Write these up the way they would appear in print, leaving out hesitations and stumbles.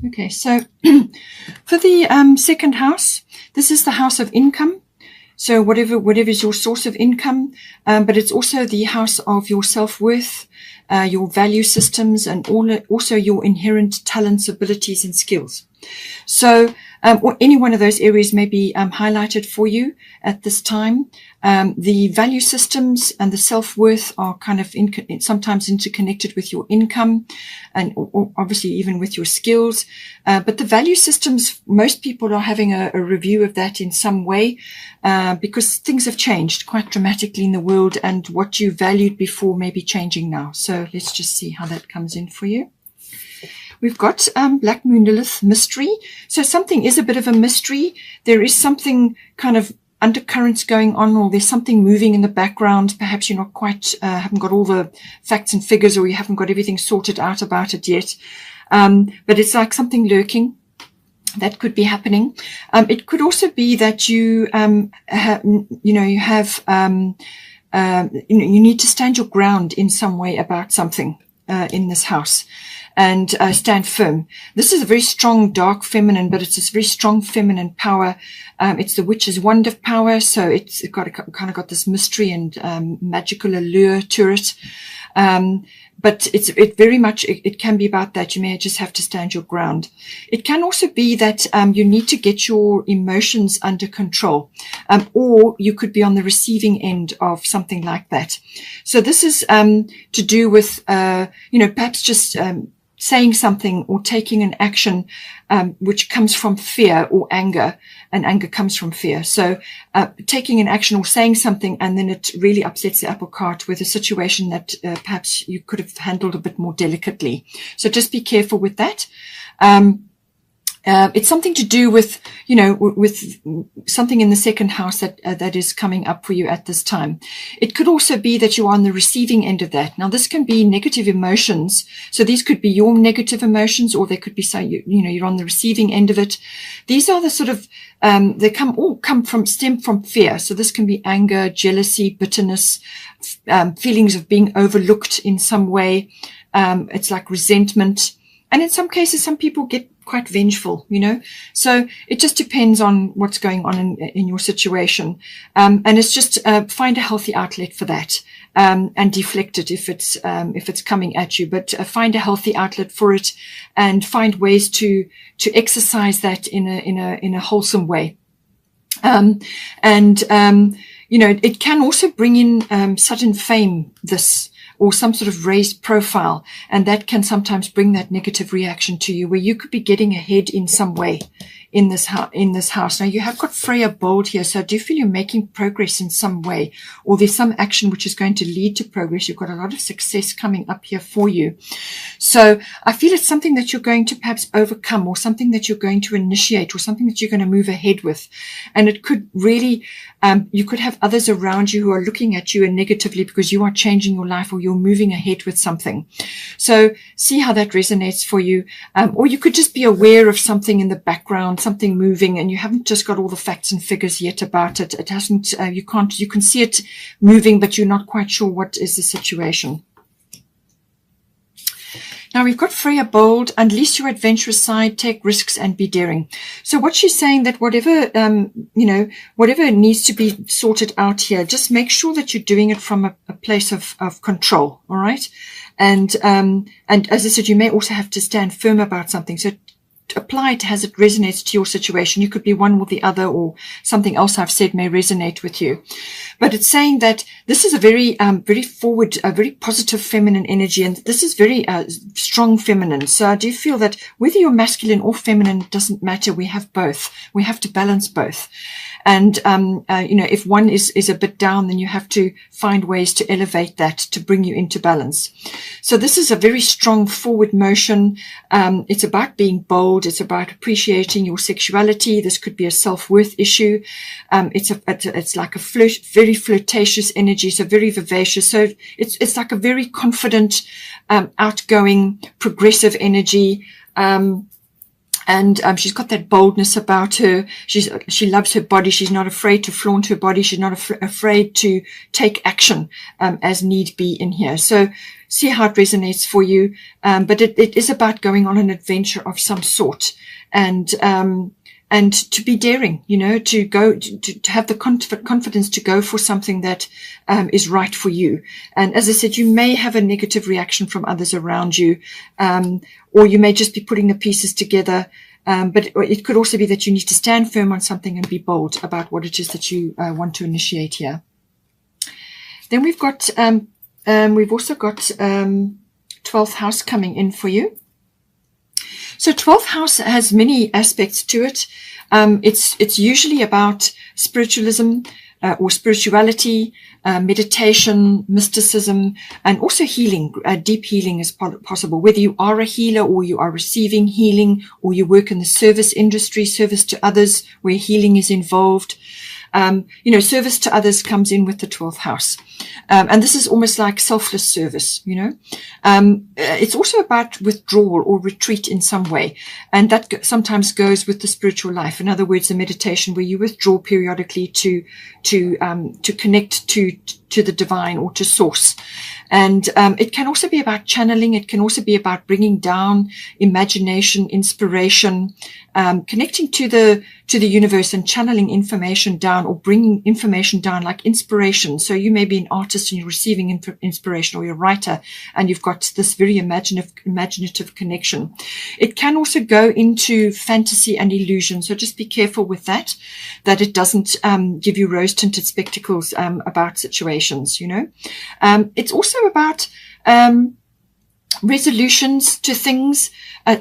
Okay, so for the second house, this is the house of income. So whatever is your source of income, but it's also the house of your self-worth, your value systems, and also your inherent talents, abilities, and skills. So or any one of those areas may be highlighted for you at this time. The value systems and the self-worth are kind of sometimes interconnected with your income and or obviously even with your skills. But the value systems, most people are having a review of that in some way because things have changed quite dramatically in the world, and what you valued before may be changing now. So let's just see how that comes in for you. We've got Black Moon Lilith mystery. So something is a bit of a mystery. There is something kind of undercurrents going on, or there's something moving in the background. Perhaps you're not quite, haven't got all the facts and figures, or you haven't got everything sorted out about it yet. But it's like something lurking that could be happening. It could also be that you, you need to stand your ground in some way about something in this house. And stand firm. This is a very strong, dark feminine, but it's a very strong feminine power. It's the witch's wand of power, so it's kind of got this mystery and magical allure to it. But it very much, it can be about that. You may just have to stand your ground. It can also be that you need to get your emotions under control, or you could be on the receiving end of something like that. So this is to do with, perhaps just saying something or taking an action which comes from fear or anger, and anger comes from fear. So taking an action or saying something, and then it really upsets the apple cart with a situation that perhaps you could have handled a bit more delicately. So just be careful with that. It's something to do with, with something in the second house that is coming up for you at this time. It could also be that you are on the receiving end of that. Now, this can be negative emotions. So these could be your negative emotions, or they could be, you're on the receiving end of it. These are the sort of, stem from fear. So this can be anger, jealousy, bitterness, feelings of being overlooked in some way. It's like resentment. And in some cases, some people get quite vengeful, so it just depends on what's going on in your situation. And it's just, find a healthy outlet for that, and deflect it if it's coming at you, but find a healthy outlet for it and find ways to exercise that in a wholesome way. It can also bring in, sudden fame, or some sort of raised profile, and that can sometimes bring that negative reaction to you, where you could be getting ahead in some way in this house. Now, you have got Freya bold here, so I do feel you're making progress in some way, or there's some action which is going to lead to progress. You've got a lot of success coming up here for you. So I feel it's something that you're going to perhaps overcome, or something that you're going to initiate, or something that you're going to move ahead with. And it could really, you could have others around you who are looking at you negatively because you are changing your life, or you're moving ahead with something. So see how that resonates for you. Or you could just be aware of something in the background, something moving, and you haven't just got all the facts and figures yet about it. It hasn't, you can see it moving, but you're not quite sure what is the situation. Now we've got Freya bold, unleash your adventurous side, take risks and be daring. So what she's saying, that whatever, whatever needs to be sorted out here, just make sure that you're doing it from a place of control. All right. And as I said, you may also have to stand firm about something. So apply it as it resonates to your situation. You could be one or the other, or something else I've said may resonate with you. But it's saying that this is a very, very forward, a very positive feminine energy, and this is very strong feminine. So I do feel that whether you're masculine or feminine, doesn't matter. We have both. We have to balance both. And, if one is a bit down, then you have to find ways to elevate that to bring you into balance. So this is a very strong forward motion. It's about being bold. It's about appreciating your sexuality. This could be a self-worth issue. It's like a very flirtatious energy. So very vivacious. So it's like a very confident, outgoing, progressive energy. And she's got that boldness about her. She loves her body. She's not afraid to flaunt her body. She's not afraid to take action as need be in here. So see how it resonates for you. But it is about going on an adventure of some sort, and to be daring, to go, to have the confidence to go for something that is right for you. And as I said, you may have a negative reaction from others around you, or you may just be putting the pieces together. But it could also be that you need to stand firm on something and be bold about what it is that you want to initiate here. Then we've also got 12th house coming in for you. So 12th house has many aspects to it. It's usually about spiritualism or spirituality, meditation, mysticism, and also healing. Deep healing is possible, whether you are a healer or you are receiving healing, or you work in the service industry, service to others where healing is involved. Service to others comes in with the 12th house. And this is almost like selfless service, It's also about withdrawal or retreat in some way. And that sometimes goes with the spiritual life. In other words, the meditation where you withdraw periodically to connect to the divine or to source. And it can also be about channeling. It can also be about bringing down imagination, inspiration, connecting to the universe and channeling information down, or bringing information down like inspiration. So you may be an artist and you're receiving inspiration, or you're a writer and you've got this very imaginative connection. It can also go into fantasy and illusion. So just be careful with that it doesn't give you rose-tinted spectacles about situations, It's also about resolutions to things,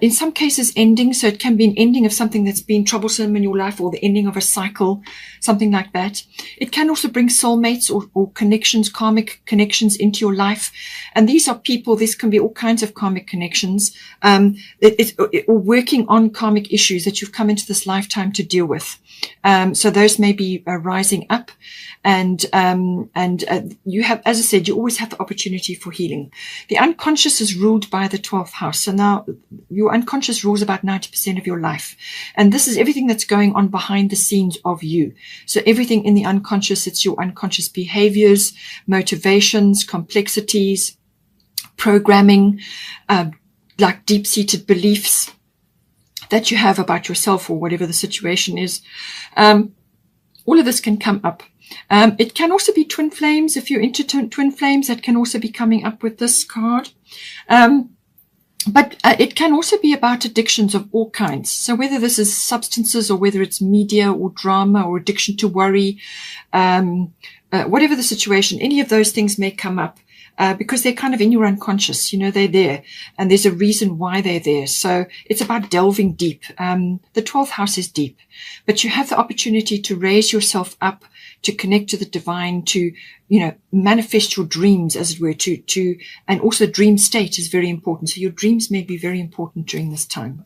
in some cases ending. So it can be an ending of something that's been troublesome in your life, or the ending of a cycle, something like that. It can also bring soulmates or connections, karmic connections into your life. And these are people, this can be all kinds of karmic connections, or working on karmic issues that you've come into this lifetime to deal with. So those may be rising up. And you have, as I said, you always have the opportunity for healing. The unconscious is ruled by the 12th house. So now your unconscious rules about 90% of your life. And this is everything that's going on behind the scenes of you. So everything in the unconscious, it's your unconscious behaviors, motivations, complexities, programming, like deep-seated beliefs that you have about yourself or whatever the situation is. All of this can come up. It can also be twin flames. If you're into twin flames, that can also be coming up with this card. But it can also be about addictions of all kinds. So whether this is substances, or whether it's media or drama, or addiction to worry, whatever the situation, any of those things may come up. Because they're kind of in your unconscious, they're there, and there's a reason why they're there. So it's about delving deep. The 12th house is deep, but you have the opportunity to raise yourself up, to connect to the divine, to, manifest your dreams, as it were, and also dream state is very important. So your dreams may be very important during this time.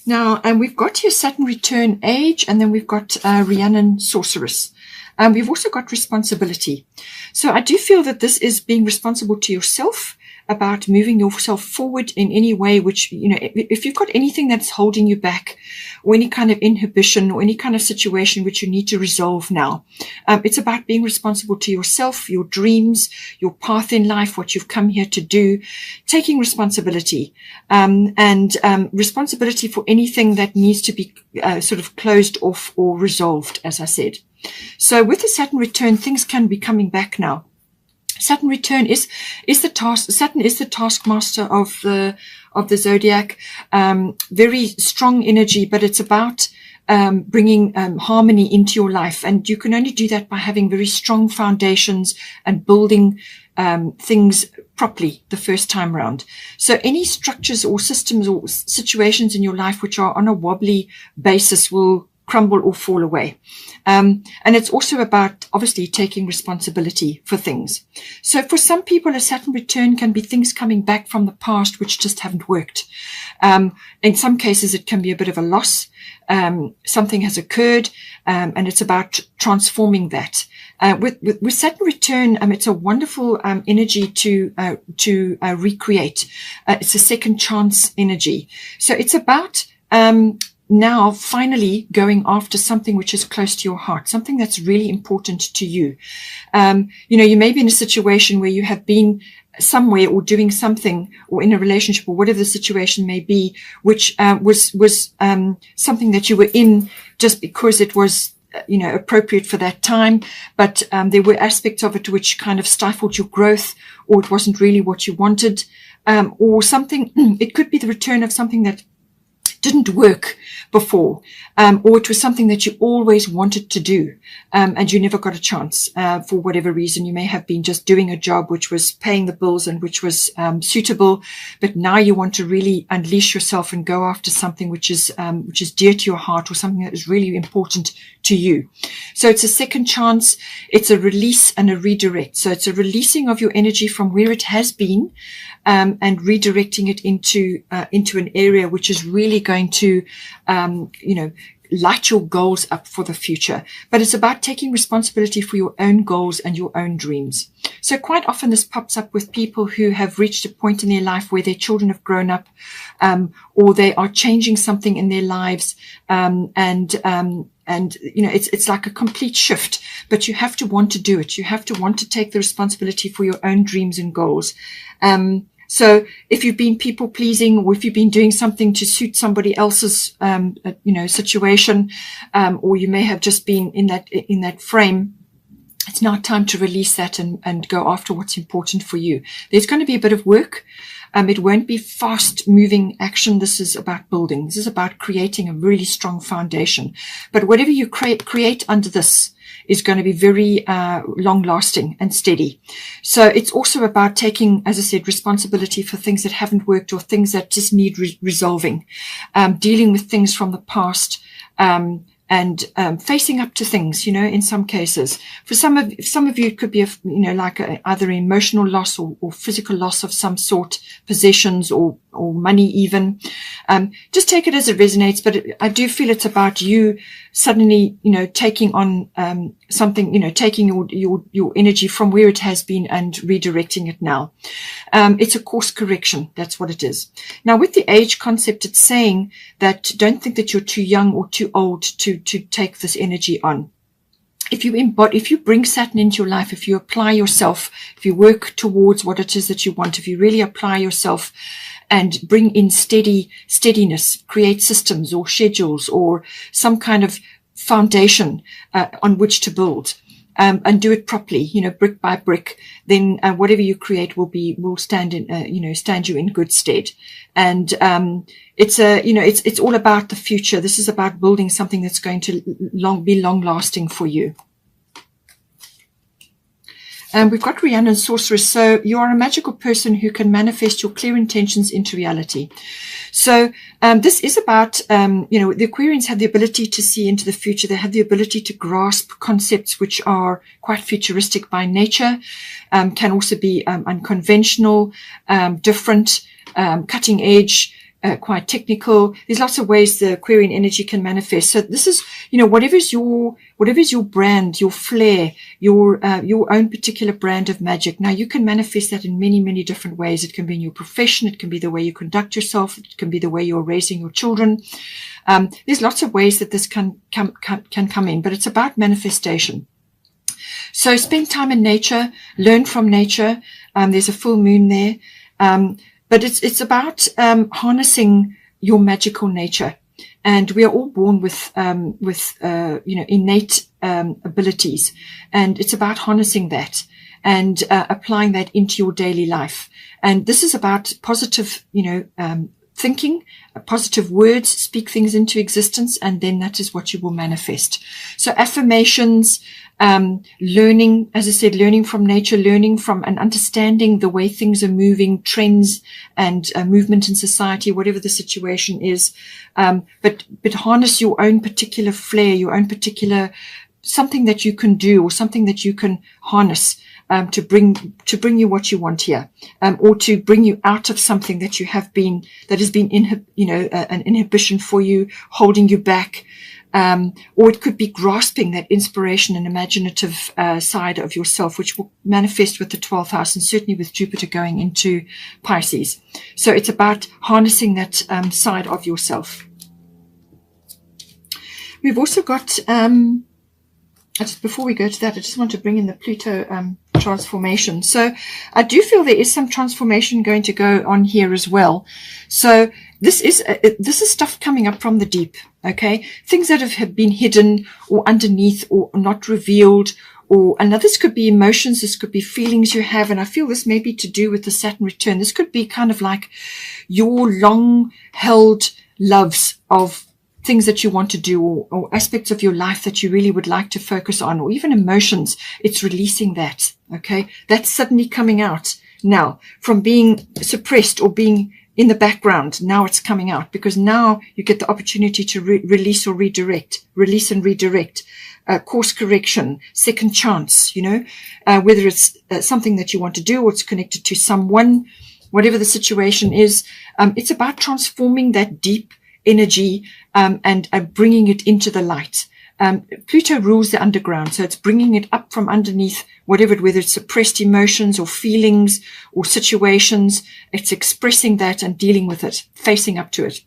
Now, we've got here Saturn return age, and then we've got Rhiannon sorceress. We've also got responsibility. So I do feel that this is being responsible to yourself, about moving yourself forward in any way, which, if you've got anything that's holding you back, or any kind of inhibition, or any kind of situation which you need to resolve now. It's about being responsible to yourself, your dreams, your path in life, what you've come here to do, taking responsibility, and responsibility for anything that needs to be sort of closed off or resolved, as I said. So with the Saturn return, things can be coming back now. Saturn return is the task. Saturn is the taskmaster of the zodiac. Very strong energy, but it's about bringing harmony into your life, and you can only do that by having very strong foundations and building things properly the first time round. So any structures or systems or situations in your life which are on a wobbly basis will crumble or fall away. And it's also about obviously taking responsibility for things. So for some people, a Saturn return can be things coming back from the past which just haven't worked. In some cases, it can be a bit of a loss. Something has occurred, and it's about transforming that. With Saturn return, it's a wonderful energy to recreate. It's a second chance energy. So it's about now finally going after something which is close to your heart, something that's really important to you. You may be in a situation where you have been somewhere or doing something or in a relationship or whatever the situation may be, which was something that you were in just because it was appropriate for that time, but there were aspects of it which kind of stifled your growth, or it wasn't really what you wanted, or something. It could be the return of something that didn't work before, or it was something that you always wanted to do, and you never got a chance for whatever reason. You may have been just doing a job which was paying the bills and which was suitable, but now you want to really unleash yourself and go after something which is dear to your heart, or something that is really important to you. So it's a second chance. It's a release and a redirect. So it's a releasing of your energy from where it has been, and redirecting it into an area which is really going to, light your goals up for the future. But it's about taking responsibility for your own goals and your own dreams. So quite often this pops up with people who have reached a point in their life where their children have grown up, or they are changing something in their lives, and it's like a complete shift, but you have to want to do it. You have to want to take the responsibility for your own dreams and goals. So if you've been people pleasing, or if you've been doing something to suit somebody else's, situation, or you may have just been in that frame, it's now time to release that and go after what's important for you. There's going to be a bit of work. It won't be fast moving action. This is about building. This is about creating a really strong foundation. But whatever you create under this is going to be very long lasting and steady. So it's also about taking, as I said, responsibility for things that haven't worked or things that just need resolving, dealing with things from the past, and facing up to things, in some cases. For some of you, it could be either an emotional loss or physical loss of some sort, possessions or money even. Just take it as it resonates, but I do feel it's about you suddenly, taking on something, taking your energy from where it has been and redirecting it now. It's a course correction. That's what it is. Now, with the age concept, it's saying that don't think that you're too young or too old to take this energy on. If you bring Saturn into your life, if you apply yourself, if you work towards what it is that you want, if you really apply yourself and bring in steadiness, create systems or schedules or some kind of foundation on which to build, and do it properly, brick by brick, then whatever you create will stand you in good stead. And it's all about the future. This is about building something that's going to be long lasting for you. We've got Rhiannon Sorceress. So you are a magical person who can manifest your clear intentions into reality. So this is about, the Aquarians have the ability to see into the future. They have the ability to grasp concepts which are quite futuristic by nature, can also be unconventional, different, cutting edge, quite technical. There's lots of ways the Aquarian energy can manifest. So this is, whatever's your brand, your flair, your own particular brand of magic. Now you can manifest that in many, many different ways. It can be in your profession. It can be the way you conduct yourself. It can be the way you're raising your children. There's lots of ways that this can come in, but it's about manifestation. So spend time in nature, learn from nature. There's a full moon there. But it's about harnessing your magical nature, and we are all born with innate abilities, and it's about harnessing that and applying that into your daily life. And this is about positive, thinking, positive words, speak things into existence, and then that is what you will manifest. So affirmations, learning, as I said, learning from nature, learning from and understanding the way things are moving, trends and movement in society, whatever the situation is. But harness your own particular flair, your own particular something that you can do or something that you can harness to bring you what you want here, or to bring you out of something that you have been, that has been an inhibition for you, holding you back. Or it could be grasping that inspiration and imaginative side of yourself, which will manifest with the 12th house and certainly with Jupiter going into Pisces. So it's about harnessing that side of yourself. We've also got, just before we go to that, I just want to bring in the Pluto transformation. So I do feel there is some transformation going to go on here as well. So this is stuff coming up from the deep, okay? Things that have been hidden or underneath or not revealed, and now this could be emotions, this could be feelings you have, and I feel this may be to do with the Saturn return. This could be kind of like your long-held loves of things that you want to do, or aspects of your life that you really would like to focus on, or even emotions. It's releasing that, okay? That's suddenly coming out now from being suppressed or being in the background. Now it's coming out because now you get the opportunity to release or redirect, release and redirect, course correction, second chance, whether it's something that you want to do or it's connected to someone, whatever the situation is. It's about transforming that deep energy and bringing it into the light. Pluto rules the underground, so it's bringing it up from underneath, whether it's suppressed emotions or feelings or situations. It's expressing that and dealing with it, facing up to it.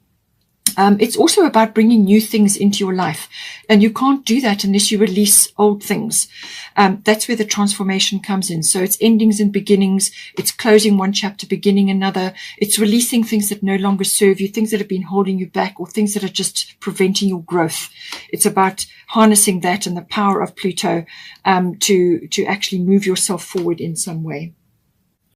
It's also about bringing new things into your life, and you can't do that unless you release old things. That's where the transformation comes in. So it's endings and beginnings. It's closing one chapter, beginning another. It's releasing things that no longer serve you, things that have been holding you back, or things that are just preventing your growth. It's about harnessing that and the power of Pluto to actually move yourself forward in some way.